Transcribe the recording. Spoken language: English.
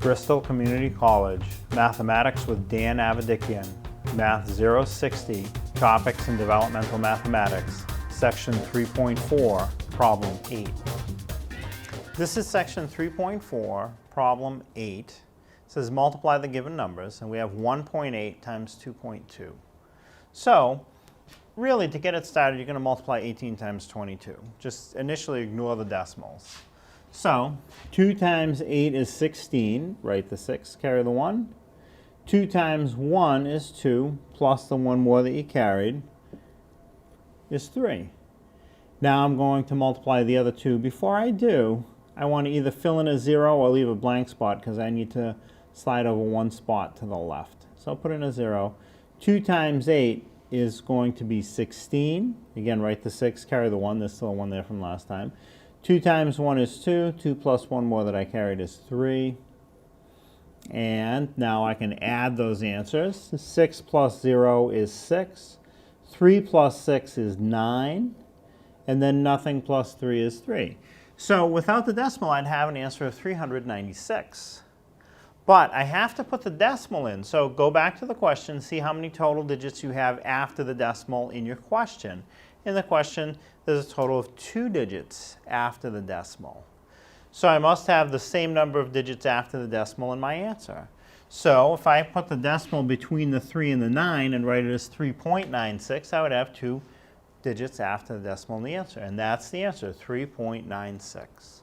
Bristol Community College, Mathematics with Dan Avedikian, Math 060, Topics in Developmental Mathematics, Section 3.4, Problem 8. This is Section 3.4, Problem 8. It says multiply the given numbers, and we have 1.8 times 2.2. So, really, to get it started, you're going to multiply 18 times 22. Just initially ignore the decimals. So, 2 times 8 is 16. Write the 6, carry the 1. 2 times 1 is 2, plus the 1 more that you carried is 3. Now I'm going to multiply the other 2. Before I do, I want to either fill in a 0 or leave a blank spot because I need to slide over one spot to the left. So I'll put in a 0. 2 times 8 is going to be 16. Again, write the 6, carry the 1. There's still a 1 there from last time. 2 times 1 is 2. 2 plus 1 more that I carried is 3. And now I can add those answers. 6 plus 0 is 6. 3 plus 6 is 9. And then nothing plus 3 is 3. So without the decimal, I'd have an answer of 396. But I have to put the decimal in. So go back to the question, see how many total digits you have after the decimal in your question. In the question, there's a total of 2 digits after the decimal. So I must have the same number of digits after the decimal in my answer. So if I put the decimal between the 3 and the 9 and write it as 3.96, I would have 2 digits after the decimal in the answer. And that's the answer, 3.96.